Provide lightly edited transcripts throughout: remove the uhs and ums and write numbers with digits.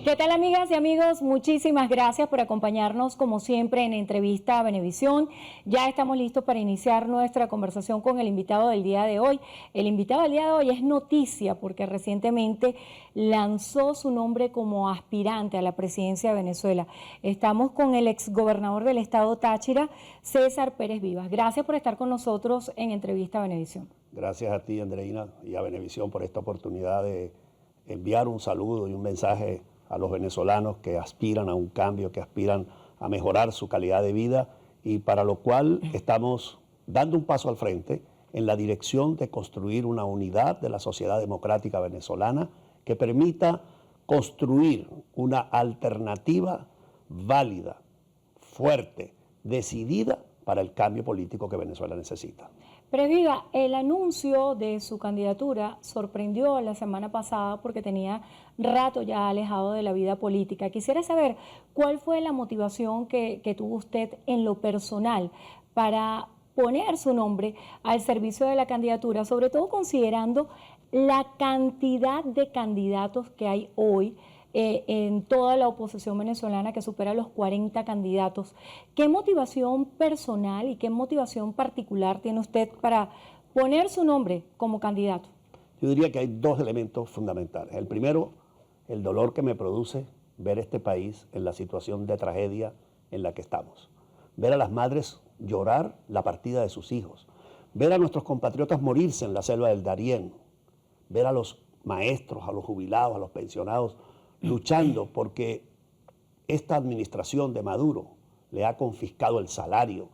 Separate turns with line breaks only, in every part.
¿Qué tal, amigas y amigos? Muchísimas gracias por acompañarnos como siempre en Entrevista a Venevisión. Ya estamos listos para iniciar nuestra conversación con el invitado del día de hoy. El invitado del día de hoy es noticia porque recientemente lanzó su nombre como aspirante a la presidencia de Venezuela. Estamos con el exgobernador del estado Táchira, César Pérez Vivas. Gracias por estar con nosotros en Entrevista a Venevisión.
Gracias a ti, Andreina, y a Venevisión por esta oportunidad de enviar un saludo y un mensaje a los venezolanos que aspiran a un cambio, que aspiran a mejorar su calidad de vida y para lo cual estamos dando un paso al frente en la dirección de construir una unidad de la sociedad democrática venezolana que permita construir una alternativa válida, fuerte, decidida para el cambio político que Venezuela necesita.
Pérez Vivas, el anuncio de su candidatura sorprendió la semana pasada porque tenía rato ya alejado de la vida política. Quisiera saber cuál fue la motivación que tuvo usted en lo personal para poner su nombre al servicio de la candidatura, sobre todo considerando la cantidad de candidatos que hay hoy en toda la oposición venezolana, que supera los 40 candidatos. ¿Qué motivación personal y qué motivación particular tiene usted para poner su nombre como candidato?
Yo diría que hay dos elementos fundamentales. El primero, el dolor que me produce ver este país en la situación de tragedia en la que estamos. Ver a las madres llorar la partida de sus hijos. Ver a nuestros compatriotas morirse en la selva del Darién. Ver a los maestros, a los jubilados, a los pensionados luchando porque esta administración de Maduro le ha confiscado el salario,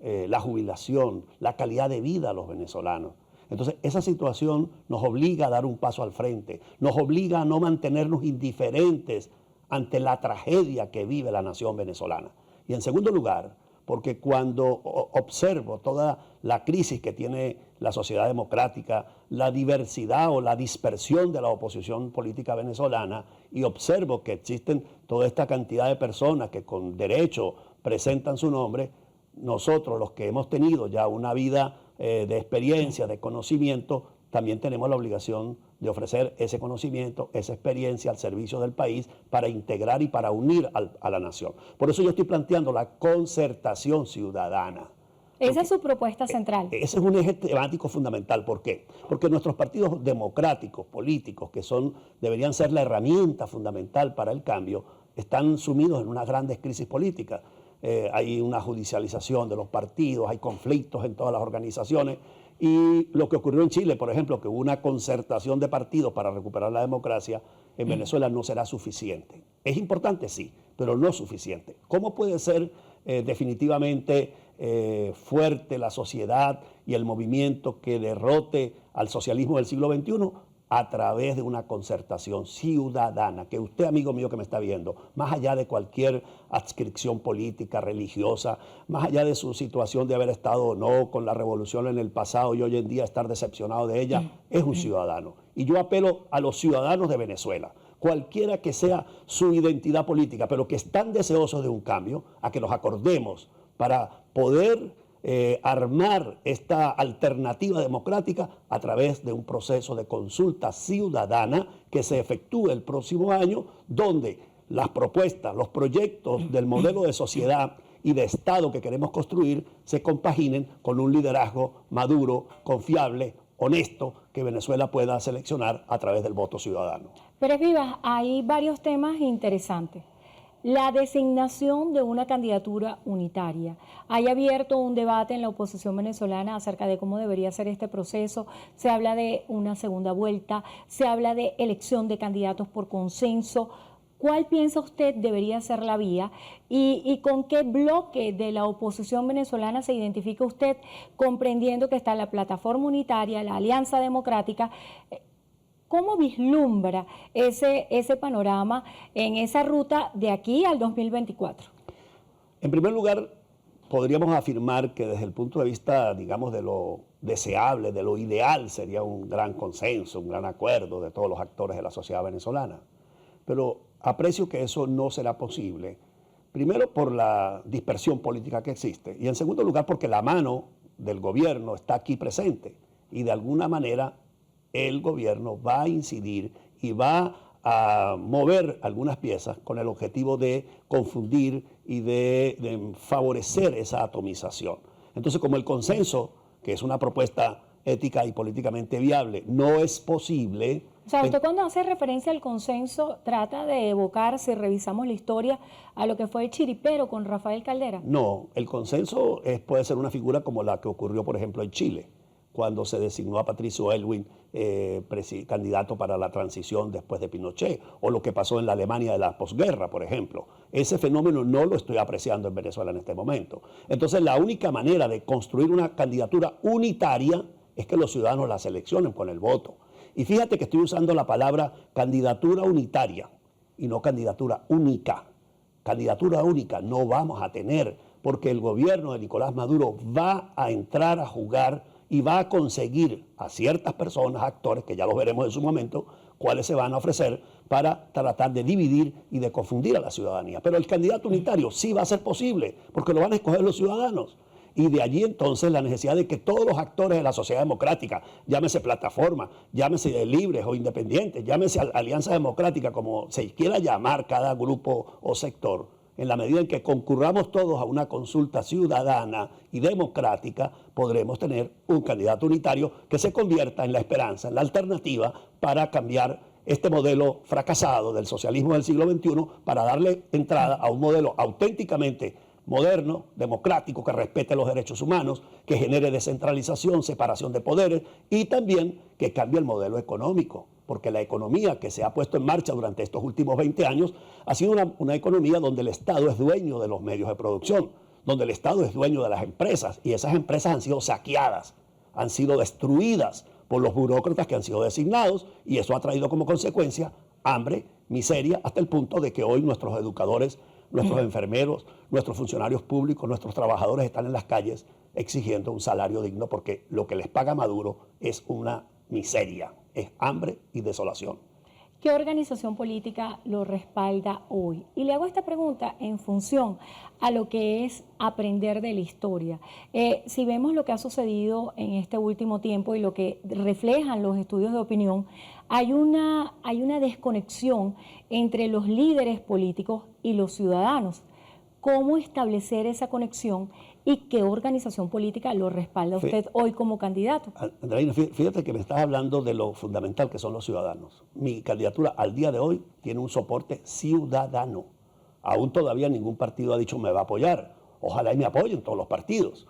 la jubilación, la calidad de vida a los venezolanos. Entonces, esa situación nos obliga a dar un paso al frente, nos obliga a no mantenernos indiferentes ante la tragedia que vive la nación venezolana. Y en segundo lugar, porque cuando observo toda la crisis que tiene la sociedad democrática, la diversidad o la dispersión de la oposición política venezolana, y observo que existen toda esta cantidad de personas que con derecho presentan su nombre, nosotros los que hemos tenido ya una vida de experiencia, de conocimiento, también tenemos la obligación de ofrecer ese conocimiento, esa experiencia al servicio del país para integrar y para unir a la nación. Por eso yo estoy planteando la concertación ciudadana.
Esa es su propuesta central.
Ese es un eje temático fundamental. ¿Por qué? Porque nuestros partidos democráticos, políticos, que deberían ser la herramienta fundamental para el cambio, están sumidos en unas grandes crisis políticas. Hay una judicialización de los partidos, hay conflictos en todas las organizaciones. Y lo que ocurrió en Chile, por ejemplo, que hubo una concertación de partidos para recuperar la democracia, en Venezuela no será suficiente. Es importante, sí, pero no suficiente. ¿Cómo puede ser definitivamente fuerte la sociedad y el movimiento que derrote al socialismo del siglo XXI? A través de una concertación ciudadana, que usted, amigo mío que me está viendo, más allá de cualquier adscripción política, religiosa, más allá de su situación de haber estado o no con la revolución en el pasado y hoy en día estar decepcionado de ella, es un ciudadano. Y yo apelo a los ciudadanos de Venezuela, cualquiera que sea su identidad política, pero que están deseosos de un cambio, a que nos acordemos para poder armar esta alternativa democrática a través de un proceso de consulta ciudadana que se efectúe el próximo año, donde las propuestas, los proyectos del modelo de sociedad y de Estado que queremos construir se compaginen con un liderazgo maduro, confiable, honesto, que Venezuela pueda seleccionar a través del voto ciudadano.
Pérez Vivas, hay varios temas interesantes. La designación de una candidatura unitaria. Hay abierto un debate en la oposición venezolana acerca de cómo debería ser este proceso. Se habla de una segunda vuelta, se habla de elección de candidatos por consenso. ¿Cuál piensa usted debería ser la vía y con qué bloque de la oposición venezolana se identifica usted, comprendiendo que está la plataforma unitaria, la Alianza Democrática? ¿Cómo vislumbra ese panorama en esa ruta de aquí al 2024?
En primer lugar, podríamos afirmar que desde el punto de vista, digamos, de lo deseable, de lo ideal, sería un gran consenso, un gran acuerdo de todos los actores de la sociedad venezolana. Pero aprecio que eso no será posible, primero por la dispersión política que existe y en segundo lugar porque la mano del gobierno está aquí presente y de alguna manera el gobierno va a incidir y va a mover algunas piezas con el objetivo de confundir y de favorecer esa atomización. Entonces, como el consenso, que es una propuesta ética y políticamente viable, no es posible.
O sea, usted cuando hace referencia al consenso trata de evocar, si revisamos la historia, a lo que fue el chiripero con Rafael Caldera.
No, el consenso puede ser una figura como la que ocurrió, por ejemplo, en Chile, cuando se designó a Patricio Aylwin candidato para la transición después de Pinochet, o lo que pasó en la Alemania de la posguerra, por ejemplo. Ese fenómeno no lo estoy apreciando en Venezuela en este momento. Entonces, la única manera de construir una candidatura unitaria es que los ciudadanos la seleccionen con el voto. Y fíjate que estoy usando la palabra candidatura unitaria y no candidatura única. Candidatura única no vamos a tener, porque el gobierno de Nicolás Maduro va a entrar a jugar y va a conseguir a ciertas personas, actores, que ya los veremos en su momento, cuáles se van a ofrecer para tratar de dividir y de confundir a la ciudadanía. Pero el candidato unitario sí va a ser posible, porque lo van a escoger los ciudadanos. Y de allí entonces la necesidad de que todos los actores de la sociedad democrática, llámese plataforma, llámese libres o independientes, llámese alianza democrática, como se quiera llamar cada grupo o sector, en la medida en que concurramos todos a una consulta ciudadana y democrática, podremos tener un candidato unitario que se convierta en la esperanza, en la alternativa para cambiar este modelo fracasado del socialismo del siglo XXI, para darle entrada a un modelo auténticamente moderno, democrático, que respete los derechos humanos, que genere descentralización, separación de poderes y también que cambie el modelo económico, porque la economía que se ha puesto en marcha durante estos últimos 20 años ha sido una economía donde el Estado es dueño de los medios de producción, donde el Estado es dueño de las empresas, y esas empresas han sido saqueadas, han sido destruidas por los burócratas que han sido designados, y eso ha traído como consecuencia hambre, miseria, hasta el punto de que hoy nuestros educadores, nuestros enfermeros, nuestros funcionarios públicos, nuestros trabajadores están en las calles exigiendo un salario digno, porque lo que les paga Maduro es una miseria, es hambre y desolación.
¿Qué organización política lo respalda hoy? Y le hago esta pregunta en función a lo que es aprender de la historia. Si vemos lo que ha sucedido en este último tiempo y lo que reflejan los estudios de opinión, hay una desconexión entre los líderes políticos y los ciudadanos. ¿Cómo establecer esa conexión y qué organización política lo respalda usted hoy como candidato?
Andreina, fíjate que me estás hablando de lo fundamental que son los ciudadanos. Mi candidatura al día de hoy tiene un soporte ciudadano. Aún todavía ningún partido ha dicho me va a apoyar. Ojalá y me apoyen todos los partidos.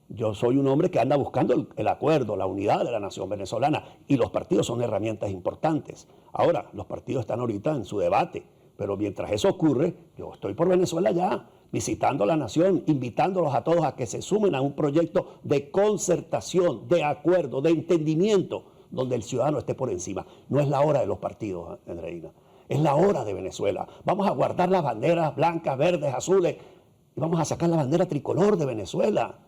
Yo soy un hombre que anda buscando el acuerdo, la unidad de la nación venezolana, y los partidos son herramientas importantes. Ahora, los partidos están ahorita en su debate, pero mientras eso ocurre, yo estoy por Venezuela ya, visitando la nación, invitándolos a todos a que se sumen a un proyecto de concertación, de acuerdo, de entendimiento, donde el ciudadano esté por encima. No es la hora de los partidos, Andreina, es la hora de Venezuela. Vamos a guardar las banderas blancas, verdes, azules, y vamos a sacar la bandera tricolor de Venezuela.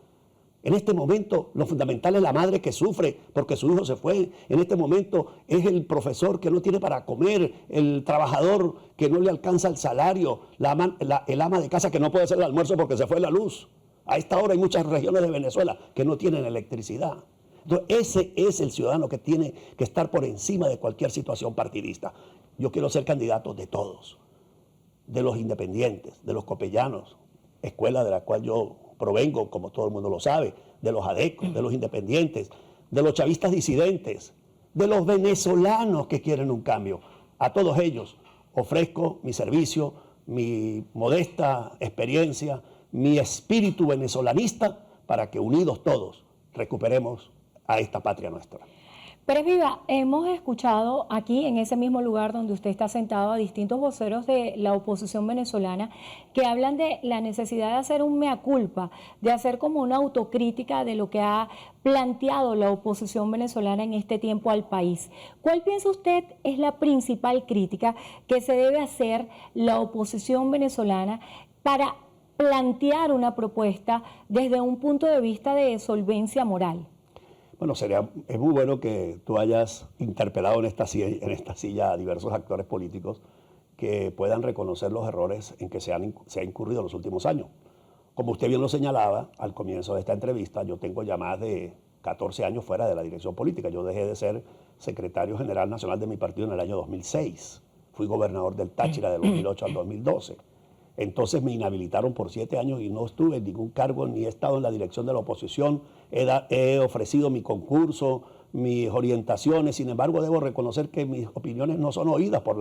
En este momento lo fundamental es la madre que sufre porque su hijo se fue. En este momento es el profesor que no tiene para comer, el trabajador que no le alcanza el salario, el ama de casa que no puede hacer el almuerzo porque se fue la luz. A esta hora hay muchas regiones de Venezuela que no tienen electricidad. Entonces, ese es el ciudadano que tiene que estar por encima de cualquier situación partidista. Yo quiero ser candidato de todos, de los independientes, de los copellanos, escuela de la cual yo provengo, como todo el mundo lo sabe, de los adecos, de los independientes, de los chavistas disidentes, de los venezolanos que quieren un cambio. A todos ellos ofrezco mi servicio, mi modesta experiencia, mi espíritu venezolanista, para que unidos todos recuperemos a esta patria nuestra.
Pérez Viva, hemos escuchado aquí en ese mismo lugar donde usted está sentado a distintos voceros de la oposición venezolana que hablan de la necesidad de hacer un mea culpa, de hacer como una autocrítica de lo que ha planteado la oposición venezolana en este tiempo al país. ¿Cuál piensa usted es la principal crítica que se debe hacer la oposición venezolana para plantear una propuesta desde un punto de vista de solvencia moral?
Bueno, es muy bueno que tú hayas interpelado en esta silla a diversos actores políticos que puedan reconocer los errores en que se ha incurrido en los últimos años. Como usted bien lo señalaba al comienzo de esta entrevista, yo tengo ya más de 14 años fuera de la dirección política. Yo dejé de ser secretario general nacional de mi partido en el año 2006. fui gobernador del Táchira del 2008 al 2012. Entonces me inhabilitaron por 7 años y no estuve en ningún cargo, ni he estado en la dirección de la oposición. He ofrecido mi concurso, mis orientaciones. Sin embargo, debo reconocer que mis opiniones no son oídas por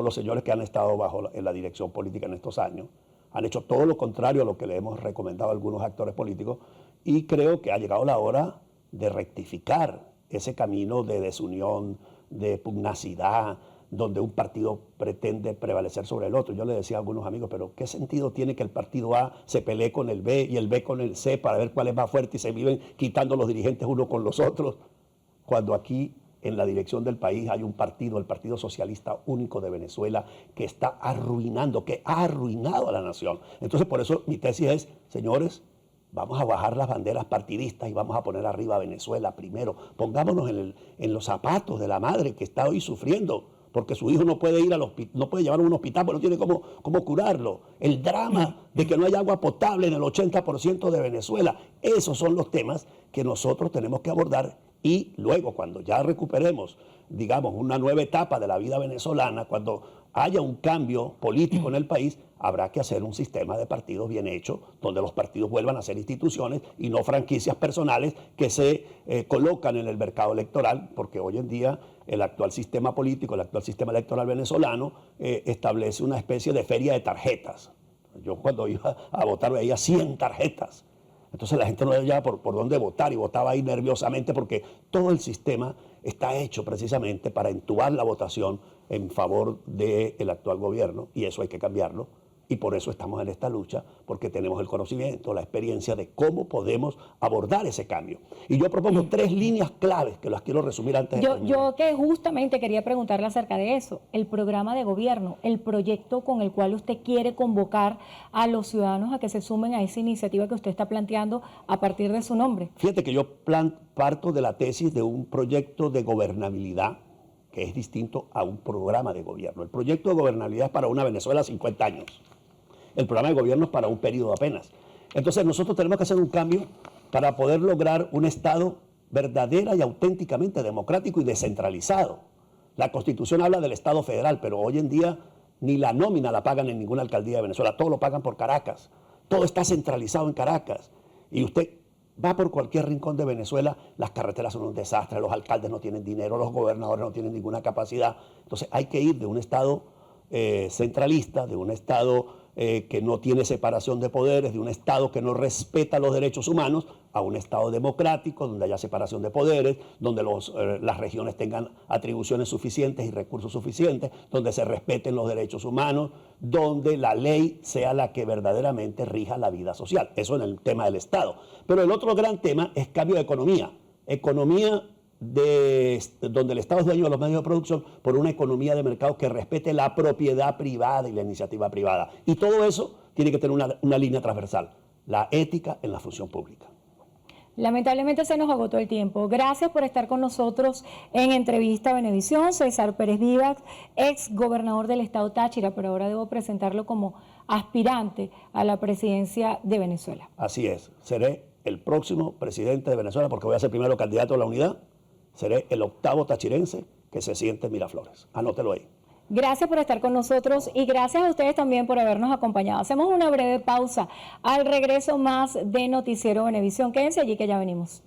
los señores que han estado en la dirección política en estos años. Han hecho todo lo contrario a lo que le hemos recomendado a algunos actores políticos, y creo que ha llegado la hora de rectificar ese camino de desunión, de pugnacidad, donde un partido pretende prevalecer sobre el otro. Yo le decía a algunos amigos, pero ¿qué sentido tiene que el partido A se pelee con el B y el B con el C para ver cuál es más fuerte y se viven quitando los dirigentes unos con los otros? Cuando aquí en la dirección del país hay un partido, el Partido Socialista Único de Venezuela, que está arruinando, que ha arruinado a la nación. Entonces, por eso mi tesis es, señores, vamos a bajar las banderas partidistas y vamos a poner arriba a Venezuela primero. Pongámonos en los zapatos de la madre que está hoy sufriendo porque su hijo no puede ir no puede llevarlo a un hospital, porque no tiene cómo curarlo. El drama de que no hay agua potable en el 80% de Venezuela. Esos son los temas que nosotros tenemos que abordar, y luego, cuando ya recuperemos, digamos, una nueva etapa de la vida venezolana, cuando haya un cambio político en el país, habrá que hacer un sistema de partidos bien hecho, donde los partidos vuelvan a ser instituciones y no franquicias personales que se colocan en el mercado electoral, porque hoy en día el actual sistema político, el actual sistema electoral venezolano establece una especie de feria de tarjetas. Yo cuando iba a votar veía 100 tarjetas. Entonces la gente no sabía por dónde votar y votaba ahí nerviosamente, porque todo el sistema está hecho precisamente para entubar la votación en favor del actual gobierno, y eso hay que cambiarlo. Y por eso estamos en esta lucha, porque tenemos el conocimiento, la experiencia de cómo podemos abordar ese cambio. Y yo propongo 3 líneas claves que las quiero resumir antes de terminar.
Yo que justamente quería preguntarle acerca de eso, el programa de gobierno, el proyecto con el cual usted quiere convocar a los ciudadanos a que se sumen a esa iniciativa que usted está planteando a partir de su nombre.
Fíjate que yo parto de la tesis de un proyecto de gobernabilidad que es distinto a un programa de gobierno. El proyecto de gobernabilidad es para una Venezuela 50 años. El programa de gobierno es para un periodo apenas. Entonces nosotros tenemos que hacer un cambio para poder lograr un Estado verdadera y auténticamente democrático y descentralizado. La Constitución habla del Estado federal, pero hoy en día ni la nómina la pagan en ninguna alcaldía de Venezuela, todo lo pagan por Caracas, todo está centralizado en Caracas. Y usted va por cualquier rincón de Venezuela, las carreteras son un desastre, los alcaldes no tienen dinero, los gobernadores no tienen ninguna capacidad. Entonces hay que ir de un Estado centralista, de un Estado que no tiene separación de poderes, de un Estado que no respeta los derechos humanos, a un Estado democrático, donde haya separación de poderes, donde las regiones tengan atribuciones suficientes y recursos suficientes, donde se respeten los derechos humanos, donde la ley sea la que verdaderamente rija la vida social. Eso en el tema del Estado. Pero el otro gran tema es cambio de economía. Economía donde el Estado es dueño de los medios de producción, por una economía de mercado que respete la propiedad privada y la iniciativa privada. Y todo eso tiene que tener una línea transversal, la ética en la función pública.
Lamentablemente se nos agotó el tiempo. Gracias por estar con nosotros en Entrevista a Venevisión. César Pérez Vivax, ex gobernador del estado Táchira, pero ahora debo presentarlo como aspirante a la presidencia de Venezuela.
Así es, seré el próximo presidente de Venezuela, porque voy a ser primero candidato a la unidad. Seré el 8º tachirense que se siente en Miraflores. Anótelo ahí.
Gracias por estar con nosotros y gracias a ustedes también por habernos acompañado. Hacemos una breve pausa. Al regreso, más de Noticiero Venevisión. Quédense allí que ya venimos.